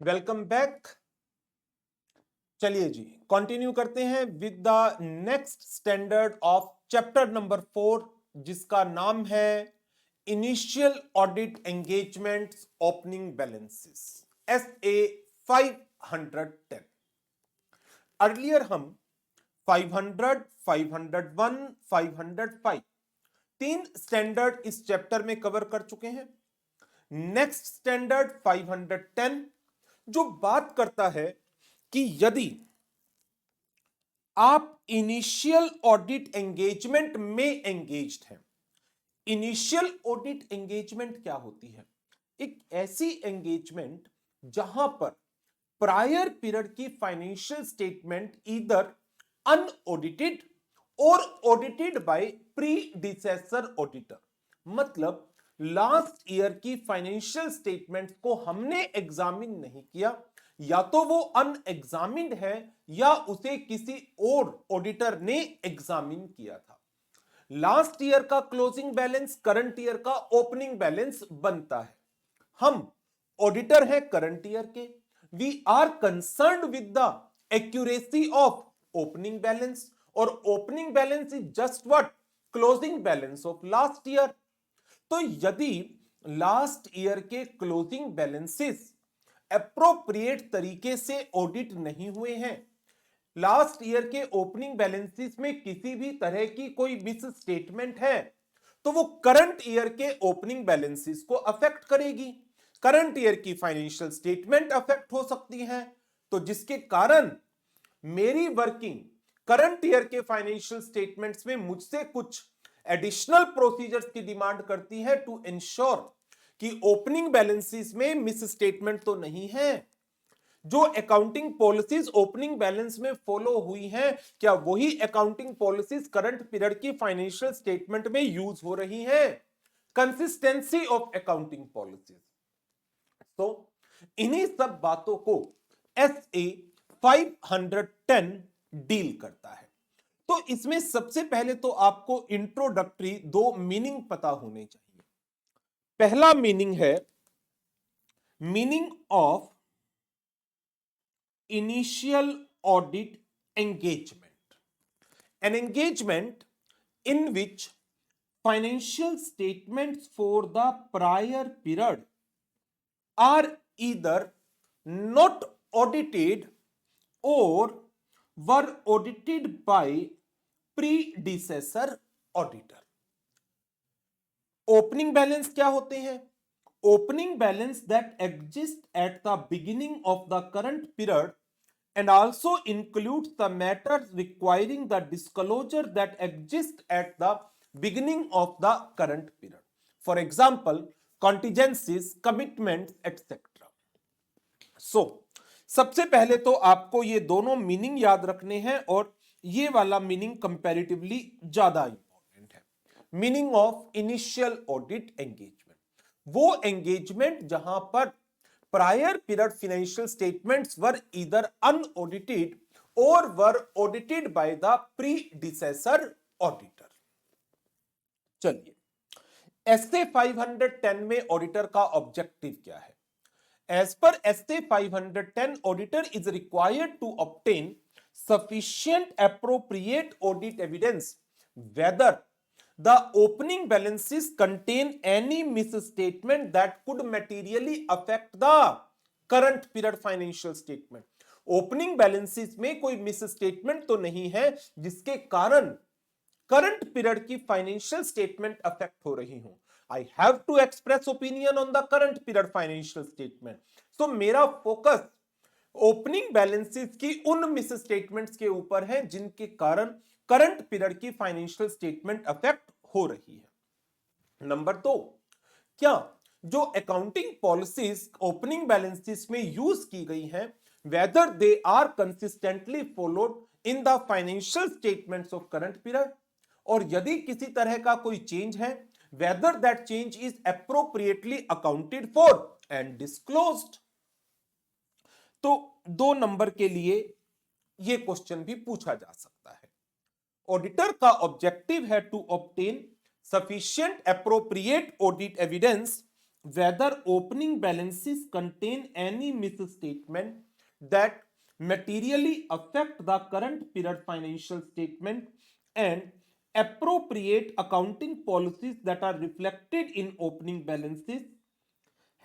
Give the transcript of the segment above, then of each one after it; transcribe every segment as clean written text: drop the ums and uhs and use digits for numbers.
Welcome back. चलिए जी continue करते हैं with the next standard of chapter number 4 जिसका नाम है initial audit engagements opening balances SA 510। Earlier हम 500, 501, 505 तीन स्टैंडर्ड इस चैप्टर में कवर कर चुके हैं। नेक्स्ट स्टैंडर्ड 510 जो बात करता है कि यदि आप इनिशियल ऑडिट एंगेजमेंट में एंगेज्ड हैं। इनिशियल ऑडिट एंगेजमेंट क्या होती है? एक ऐसी एंगेजमेंट जहां पर प्रायर पीरियड की फाइनेंशियल स्टेटमेंट ईदर अनऑडिटेड और ऑडिटेड बाय प्रीडिसेसर ऑडिटर, मतलब लास्ट ईयर की फाइनेंशियल स्टेटमेंट्स को हमने एग्जामिन नहीं किया, या तो वो अनएग्जामिन्ड है या उसे किसी और ऑडिटर ने एग्जामिन किया था। लास्ट ईयर का क्लोजिंग बैलेंस करंट ईयर का ओपनिंग बैलेंस बनता है। हम ऑडिटर हैं करंट ईयर के, we are concerned with the accuracy of opening balance, और opening balance is just what? Closing balance of last year. तो यदि लास्ट ईयर के क्लोजिंग बैलेंसेस एप्रोप्रिएट तरीके से ऑडिट नहीं हुए हैं, लास्ट ईयर के ओपनिंग बैलेंसेस में किसी भी तरह की कोई मिस स्टेटमेंट है, तो वो करंट ईयर के ओपनिंग बैलेंसेस को अफेक्ट करेगी। करंट ईयर की फाइनेंशियल स्टेटमेंट अफेक्ट हो सकती है, तो जिसके कारण मेरी वर्किंग करंट ईयर के फाइनेंशियल स्टेटमेंट्स में मुझसे कुछ एडिशनल प्रोसीजर्स की डिमांड करती है टू इंश्योर कि ओपनिंग बैलेंसेस में मिस स्टेटमेंट तो नहीं है। जो अकाउंटिंग पॉलिसीज ओपनिंग बैलेंस में फॉलो हुई हैं, क्या वही अकाउंटिंग पॉलिसीज करंट पीरियड की फाइनेंशियल स्टेटमेंट में यूज हो रही हैं? Consistency of accounting policies. तो इन्हीं सब बातों को SA 510 डील करता है। तो इसमें सबसे पहले तो आपको इंट्रोडक्टरी दो मीनिंग पता होने चाहिए। पहला मीनिंग है meaning of initial audit engagement, an engagement in which financial statements for the prior period are either not audited or were audited by predecessor auditor। Opening balance क्या होते हैं? opening balance that exists at the beginning of the current period and also includes the matters requiring the disclosure that exist at the beginning of the current period. For example, contingencies, commitments, etc. So, सबसे पहले तो आपको ये दोनों meaning याद रखने हैं और ये वाला मीनिंग कंपैरेटिवली ज्यादा इंपॉर्टेंट है। Meaning of initial audit engagement, वो एंगेजमेंट जहां पर prior period financial statements were either unaudited और were audited by the predecessor auditor. चलिए, SA 510 में ऑडिटर का ऑब्जेक्टिव क्या है? As per SA 510, auditor is required to obtain sufficient appropriate audit evidence whether the opening balances contain any misstatement that could materially affect the current period financial statement। Opening balances में कोई miss statement तो नहीं है जिसके कारण current period की financial statement affect हो रही हो। I have to express opinion on the current period financial statement. So मेरा फोकस ओपनिंग बैलेंसेस की उन मिस स्टेटमेंट्स के ऊपर है जिनके कारण करंट पीरियड की फाइनेंशियल स्टेटमेंट अफेक्ट हो रही है। नंबर 2, क्या जो अकाउंटिंग पॉलिसीज ओपनिंग बैलेंसेस में यूज की गई हैं, whether they are consistently followed in the financial statements of current period, और यदि किसी तरह का कोई चेंज है, whether that change is appropriately accounted for and disclosed। तो 2 नंबर के लिए यह क्वेश्चन भी पूछा जा सकता है। ऑडिटर का ऑब्जेक्टिव है to obtain sufficient appropriate audit evidence whether opening balances contain any misstatement that materially affect the current period financial statement, and appropriate accounting policies that are reflected in opening balances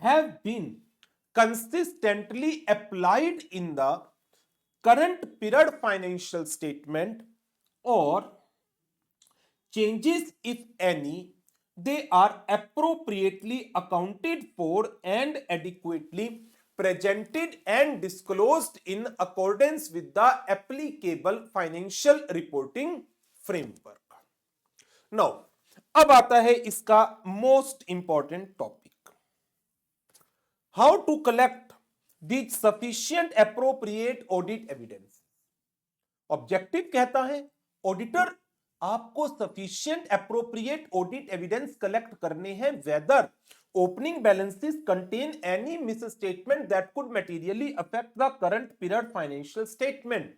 have been consistently applied in the current period financial statement, or changes, if any, they are appropriately accounted for and adequately presented and disclosed in accordance with the applicable financial reporting framework. Now, अब आता है इसका most important topic, how to collect the sufficient appropriate audit evidence. Objective कहता है auditor आपको sufficient appropriate audit evidence collect करने हैं whether opening balances contain any misstatement that could materially affect the current period financial statement.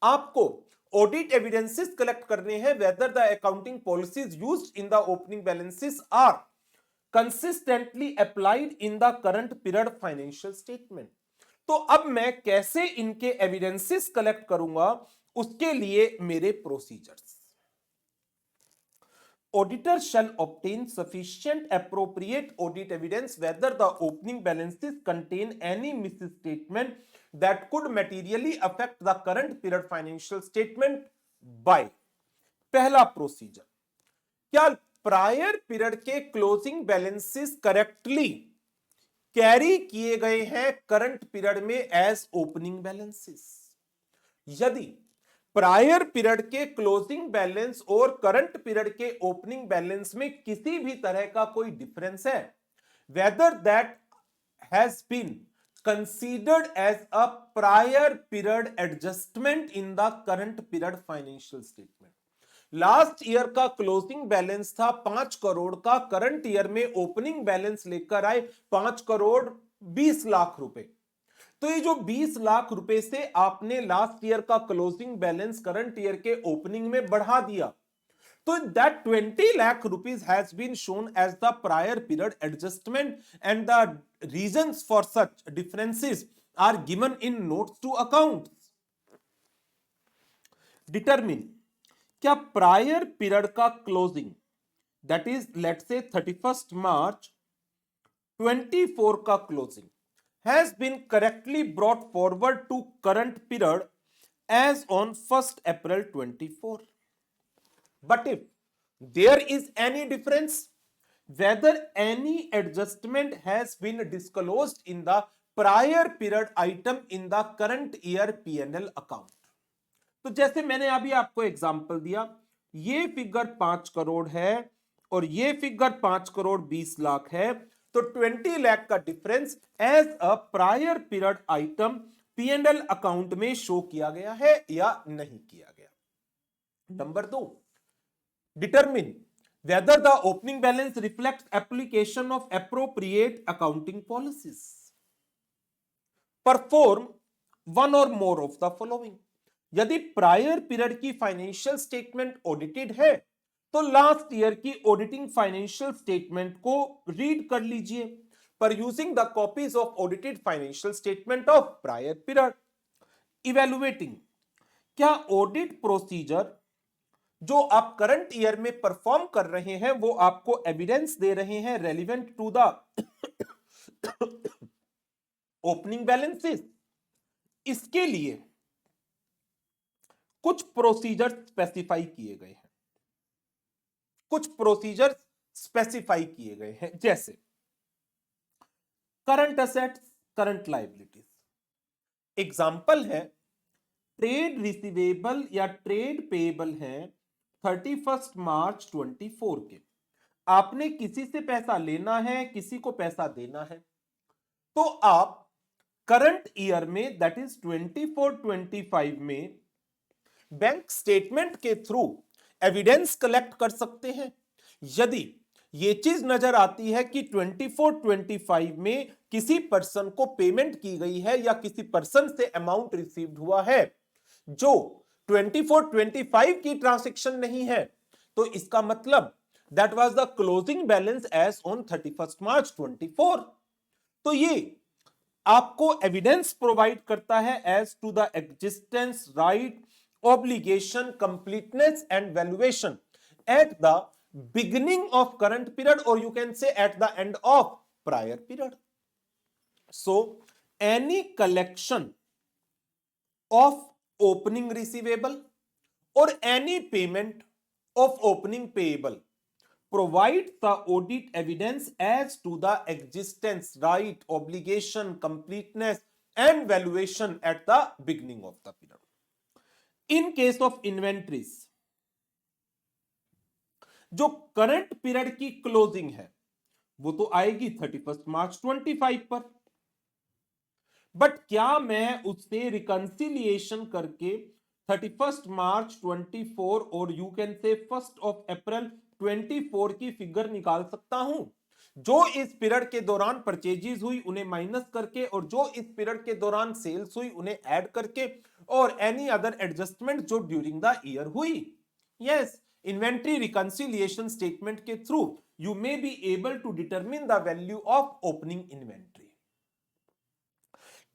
आपको audit evidences collect करने हैं whether the accounting policies used in the opening balances are consistently applied in the current period financial statement. तो अब मैं कैसे इनके evidences collect करूंगा, उसके लिए मेरे procedures. Auditor shall obtain sufficient appropriate audit evidence whether the opening balances contain any misstatement that could materially affect the current period financial statement by पहला प्रोसीजर, क्या प्रायर पीरियड के क्लोजिंग बैलेंसेस करेक्टली कैरी किए गए हैं current period में as opening balances. यदि prior period के closing balance और करंट पीरियड के ओपनिंग बैलेंस में किसी भी तरह का कोई डिफरेंस है, whether that has been considered as a prior period adjustment in the current period financial statement. Last year का क्लोजिंग बैलेंस था 5 करोड़ का, करंट ईयर में ओपनिंग बैलेंस लेकर आए 5 करोड़ 20 लाख रुपए। तो ये जो 20 लाख रुपए से आपने लास्ट ईयर का क्लोजिंग बैलेंस करंट ईयर के ओपनिंग में बढ़ा दिया, तो that 20 lakh rupees has been shown as the prior period adjustment and the reasons for such differences are given in notes to accounts. Determine क्या prior period का closing that is let's say 31st March 24 का closing has been correctly brought forward to current period as on 1st April 24. But if there is any difference, whether any adjustment has been disclosed in the prior period item in the current year P&L account. तो जैसे मैंने अभी आपको example दिया, ये figure 5 crore है और ये फिगर 5 करोड़ 20 लाख है, तो 20 लाख का difference as a prior period item P&L account में शो किया गया है या नहीं किया गया। Number 2, determine whether the opening balance reflects application of appropriate accounting policies. Perform one or more of the following. यदि प्रायर पीरियड की फाइनेंशियल स्टेटमेंट ऑडिटेड है, तो लास्ट ईयर की ऑडिटिंग फाइनेंशियल स्टेटमेंट को रीड कर लीजिए पर using the copies of audited financial statement of prior period. Evaluating क्या ऑडिट प्रोसीजर जो आप करंट ईयर में परफॉर्म कर रहे हैं वो आपको एविडेंस दे रहे हैं relevant to the opening balances. इसके लिए कुछ प्रोसीजर स्पेसिफाई किए गए हैं, कुछ प्रोसीजर स्पेसिफाई किए गए हैं, जैसे current assets, current liabilities. Example है ट्रेड रिसीवेबल या ट्रेड पेएबल है 31st March 24 के, आपने किसी से पैसा लेना है, किसी को पैसा देना है, तो आप करंट ईयर में दैट इज 24-25 में बैंक स्टेटमेंट के थ्रू एविडेंस कलेक्ट कर सकते हैं। यदि ये चीज नजर आती है कि 24-25 में किसी पर्सन को पेमेंट की गई है या किसी पर्सन से अमाउंट रिसीव्ड हुआ है जो 24-25 की ट्रांजैक्शन नहीं है, तो इसका मतलब that was the closing balance as on 31st March 24. तो ये आपको एविडेंस प्रोवाइड करता है as to the existence, right, obligation, completeness and valuation at the beginning of current period, or you can say at the end of prior period. So any collection of opening receivable or any payment of opening payable provides the audit evidence as to the existence, right, obligation, completeness and valuation at the beginning of the period. In case of inventories, जो current period की closing है वो तो आएगी 31 मार्च 25 पर, but क्या मैं उससे रिकंसिलिएशन करके 31 मार्च 24 और यू कैन से 1 अप्रैल 24 की फिगर निकाल सकता हूं? जो इस पीरियड के दौरान परचेजेस हुई उन्हें माइनस करके, और जो इस पीरियड के दौरान सेल्स हुई उन्हें ऐड करके, और एनी अदर एडजस्टमेंट जो ड्यूरिंग द ईयर हुई. यस, इन्वेंट्री रिकंसिलिएशन स्टेटमेंट के through you may be able to determine the value of opening inventory.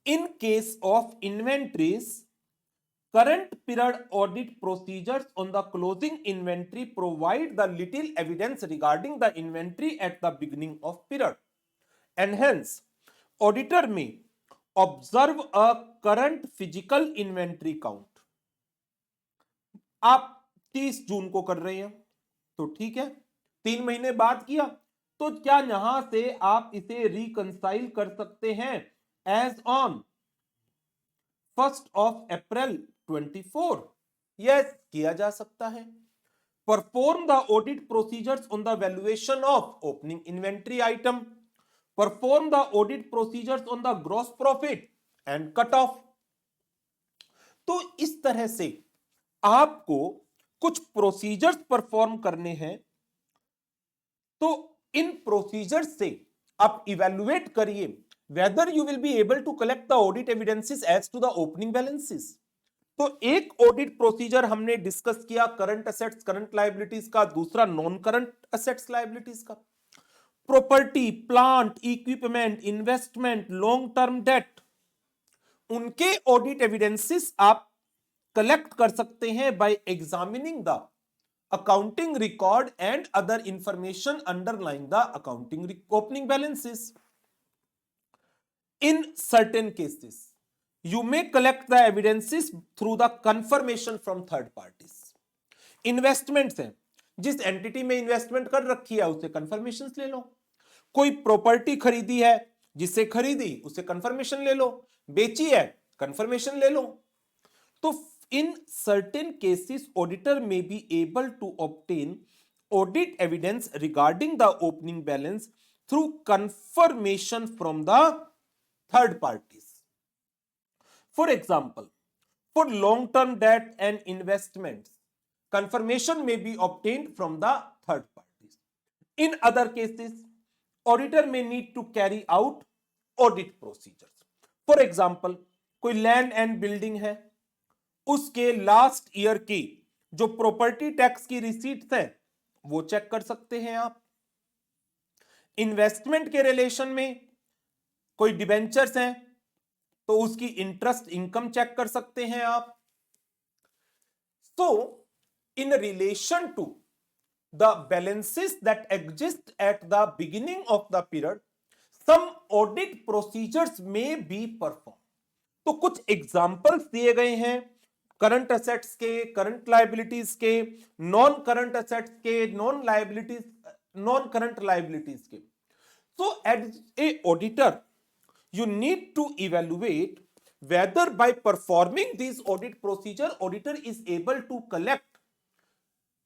In case of inventories, current period audit procedures on the closing inventory provide the little evidence regarding the inventory at the beginning of period, and hence auditor may observe a current physical inventory count. आप 30 जून को कर रहे हैं तो ठीक है, 3 महीने बाद किया तो क्या यहां से आप इसे रिकंसाइल कर सकते हैं एज ऑन 1 अप्रैल 24? यस, किया जा सकता है. Perform the audit procedures on the valuation of opening inventory item. Perform the audit procedures on the gross profit and cut off. तो इस तरह से आपको कुछ प्रोसीजर्स परफॉर्म करने हैं. तो इन प्रोसीजर्स से आप इवैल्यूएट करिए whether you will be able to collect the audit evidences as to the opening balances. तो एक ऑडिट प्रोसीजर हमने डिस्कस किया करंट असेट्स करंट लायबिलिटीज का, दूसरा नॉन करंट असेट्स लायबिलिटीज का. Property, plant, equipment, investment, long term debt, उनके audit evidences आप collect कर सकते हैं bye examining the accounting record and other information underlying the accounting opening balances. In certain cases, you may collect the evidences through the confirmation from third parties. Investments हैं, जिस entity में investment कर रखी है उससे कंफर्मेशन ले लो. कोई property खरीदी है, जिससे खरीदी उससे कंफर्मेशन ले लो. बेची है, कंफर्मेशन ले लो. तो in certain cases, auditor may be able to obtain audit evidence regarding the opening balance through confirmation from the third parties. For example, for long-term debt and investments, confirmation may be obtained from the third parties. In other cases, auditor may need to carry out audit procedures. For example, कोई land and building है, उसके last year की जो property tax की receipts है वो check कर सकते हैं आप. इन्वेस्टमेंट के रिलेशन में कोई डिबेंचर्स हैं तो उसकी इंटरेस्ट इनकम चेक कर सकते हैं आप. So in relation to the balances that exist at the beginning of the period, some audit procedures may be perform. तो कुछ एग्जांपल्स दिए गए हैं करंट असेट्स के, करंट लायबिलिटीज के, नॉन करंट असेट्स के, नॉन करंट लायबिलिटीज के. So as a auditor, you need to evaluate whether by performing these audit procedure, auditor is able to collect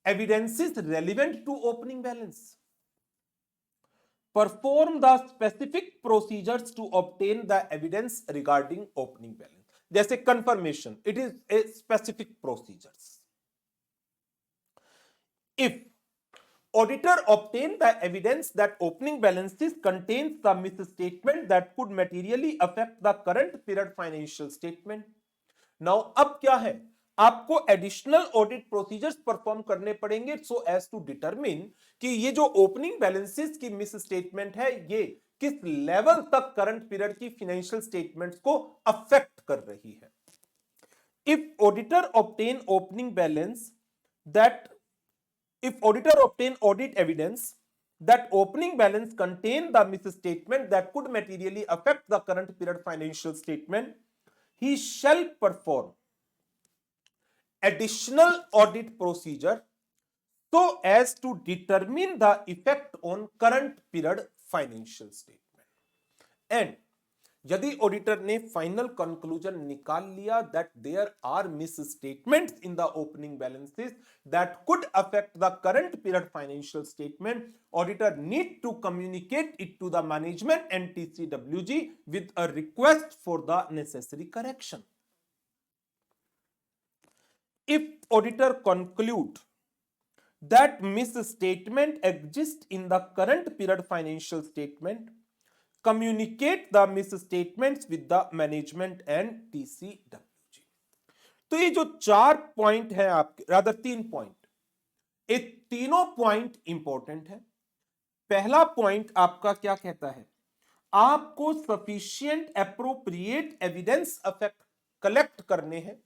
evidences relevant to opening balance. Perform the specific procedures to obtain the evidence regarding opening balance. जैसे confirmation, it is a specific procedures. If auditor obtain the evidence that opening balances contains the misstatement that could materially affect the current period financial statement. Now अब क्या है, आपको additional audit procedures perform करने पड़ेंगे so as to determine कि ये जो opening balances की मिस स्टेटमेंट है ये किस लेवल तक करंट पीरियड की फाइनेंशियल स्टेटमेंट्स को अफेक्ट कर रही है। If auditor obtain opening balance that if auditor obtain audit evidence that opening balance contain the misstatement that could materially affect the current period financial statement, he shall perform additional audit procedure so as to determine the effect on current period financial statement. And यदि auditor ने final conclusion निकाल लिया that there are misstatements in the opening balances that could affect the current period financial statement, auditor need to communicate it to the management and TCWG with a request for the necessary correction. If auditor conclude that misstatement exists in the current period financial statement, communicate the misstatements with the management and TCWG। तो ये जो 4 point है आपके, rather 3 point, ये तीनों point important है। पहला point आपका क्या कहता है, आपको sufficient appropriate evidence affect collect करने हैं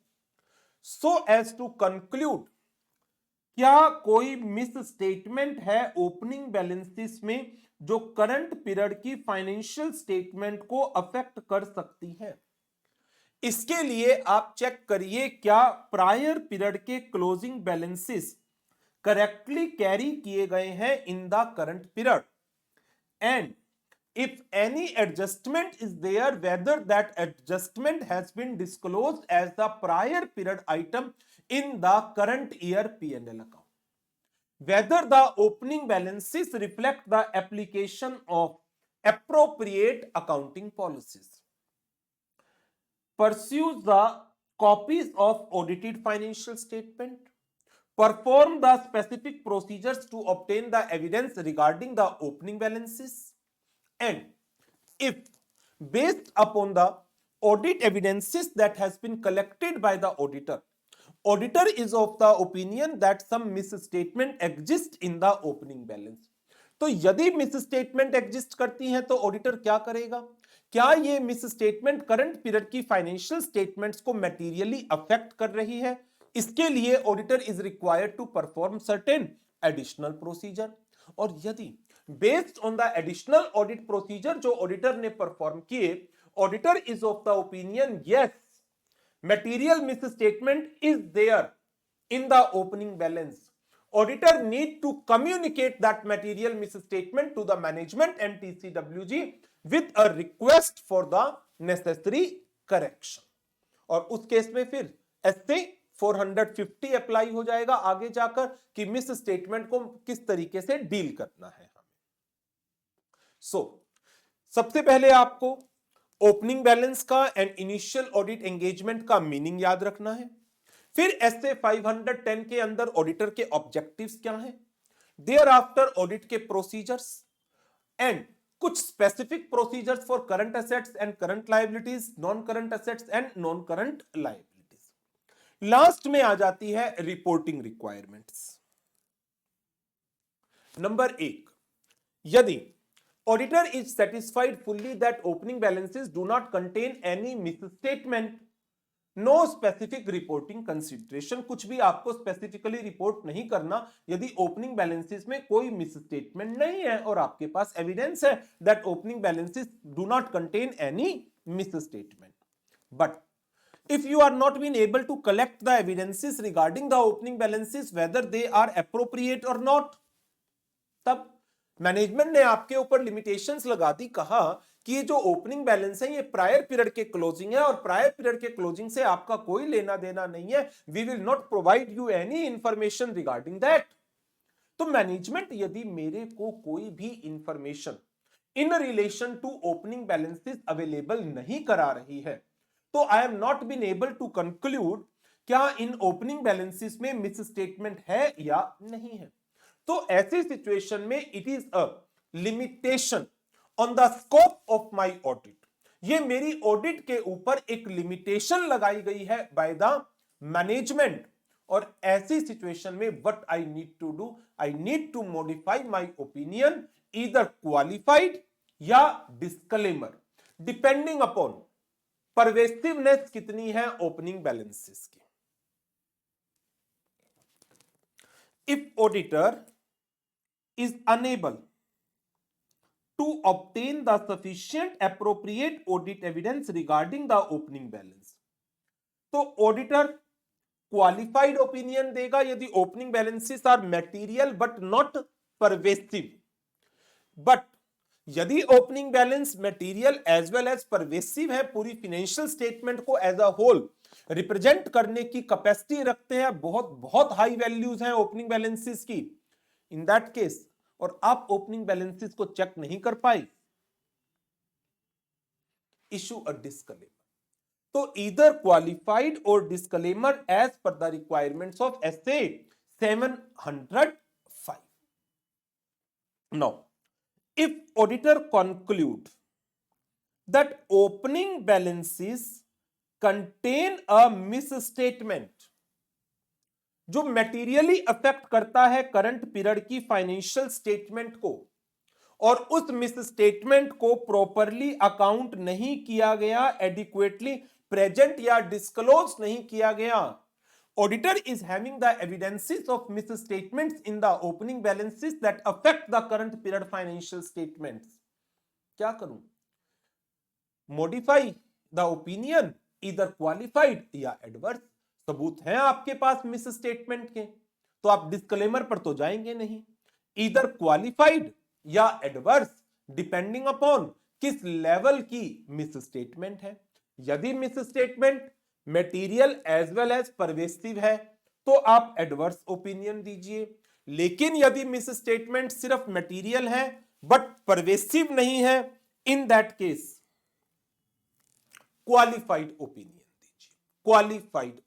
सो एज टू कंक्लूड क्या कोई मिस स्टेटमेंट है ओपनिंग बैलेंसेस में जो करंट पीरियड की फाइनेंशियल स्टेटमेंट को अफेक्ट कर सकती है। इसके लिए आप चेक करिए क्या प्रायर पीरियड के क्लोजिंग बैलेंसेस करेक्टली कैरी किए गए हैं इन the current period, and if any adjustment is there whether that adjustment has been disclosed as the prior period item in the current year P&L account, whether the opening balances reflect the application of appropriate accounting policies, pursues the copies of audited financial statement, perform the specific procedures to obtain the evidence regarding the opening balances, and if based upon the audit evidences that has been collected by the auditor is of the opinion that some misstatement exists in the opening balance, तो यदि misstatement exist करती हैं तो auditor क्या करेगा, क्या ये misstatement current period की फाइनेंशियल स्टेटमेंट्स को मैटेरियली अफेक्ट कर रही है। इसके लिए auditor is required to perform certain additional procedure, और यदि based on the additional audit procedure जो ऑडिटर ने परफॉर्म किए, auditor is of the opinion yes material misstatement is there in the opening balance, auditor need to communicate that material misstatement to the management and TCWG with a request for the necessary correction। और उस case में फिर SC 450 apply हो जाएगा आगे जाकर कि miss स्टेटमेंट को किस तरीके से डील करना है हमें। सबसे पहले आपको ओपनिंग बैलेंस का एंड इनिशियल ऑडिट एंगेजमेंट का मीनिंग याद रखना है। फिर एसए 510 के अंदर ऑडिटर के ऑब्जेक्टिव्स क्या हैं, देयर आफ्टर ऑडिट के प्रोसीजर्स एंड कुछ specific procedures for current assets and current liabilities, non current assets and non current liabilities. Last में आ जाती है रिपोर्टिंग रिक्वायरमेंट्स। नंबर 1, यदि auditor is satisfied fully that opening balances do not contain any misstatement, no specific reporting consideration, कुछ भी आपको specifically report नहीं करना यदि ओपनिंग बैलेंसेस में कोई मिसस्टेटमेंट नहीं है और आपके पास एविडेंस है that opening balances do not contain any misstatement. But if you are not been able to collect the evidences regarding the opening balances whether they are appropriate or not, तब management ने आपके ऊपर limitations लगा दी, कहा कि ये जो opening balance है ये प्रायर पीरियड के क्लोजिंग है और प्रायर पीरियड के क्लोजिंग से आपका कोई लेना देना नहीं है, we will not provide you any information regarding that. तो मैनेजमेंट यदि मेरे को कोई भी information in relation to opening balances available नहीं करा रही है तो I am not been able to conclude क्या इन ओपनिंग बैलेंसेस में मिस स्टेटमेंट है या नहीं है। तो ऐसी सिचुएशन में it is a limitation on the scope of my audit, ये मेरी ऑडिट के ऊपर एक लिमिटेशन लगाई गई है बाय द मैनेजमेंट। और ऐसी सिचुएशन में what I need to do, I need to modify my opinion either qualified या डिस्क्लेमर, डिपेंडिंग अपॉन परवेसिवनेस कितनी है ओपनिंग बैलेंसेस की। If auditor is unable to obtain the sufficient appropriate audit evidence regarding the opening balance, तो auditor qualified opinion देगा यदि opening balances are material but not pervasive. But यदि opening balance material as well as pervasive है, पूरी financial statement को as a whole represent करने की capacity रखते हैं, बहुत बहुत हाई वैल्यूज हैं ओपनिंग बैलेंसेस की, इन दैट केस और आप ओपनिंग बैलेंसेस को चेक नहीं कर पाए, इशू अ डिस्क्लेमर। तो ईदर क्वालिफाइड और disclaimer as per the requirements of SA 705। Now if auditor conclude that opening balances contain a misstatement जो मटेरियली अफेक्ट करता है करंट पीरियड की फाइनेंशियल स्टेटमेंट को, और उस मिस स्टेटमेंट को प्रॉपरली अकाउंट नहीं किया गया, एडिक्वेटली प्रेजेंट या डिस्क्लोज नहीं किया गया, auditor is having the evidences of miss statements in the opening balances that affect the current period financial statements, क्या करूं? Modify the opinion either qualified या एडवर्स। सबूत हैं आपके पास मिस स्टेटमेंट के, तो आप डिस्क्लेमर पर तो जाएंगे नहीं, ईदर क्वालिफाइड या एडवर्स, डिपेंडिंग अपॉन किस लेवल की मिस स्टेटमेंट है। यदि misstatement material as well as pervasive है तो आप एडवर्स ओपिनियन दीजिए, लेकिन यदि मिस स्टेटमेंट सिर्फ मटेरियल है बट परवेसिव नहीं है, in that case qualified opinion दीजिए, क्वालिफाइड ओपिनियन।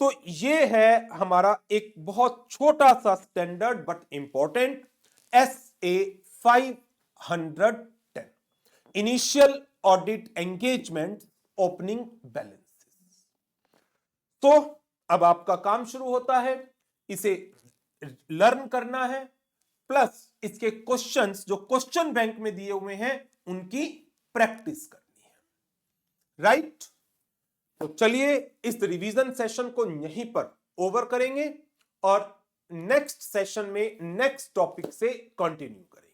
तो ये है हमारा एक बहुत छोटा सा standard but important SA 510 initial audit engagement opening balances. तो अब आपका काम शुरू होता है, इसे लर्न करना है, प्लस इसके क्वेश्चंस जो क्वेश्चन बैंक में दिए हुए हैं उनकी प्रैक्टिस करनी है, राइट? तो चलिए इस रिवीजन सेशन को यहीं पर ओवर करेंगे और नेक्स्ट सेशन में नेक्स्ट टॉपिक से कंटिन्यू करेंगे।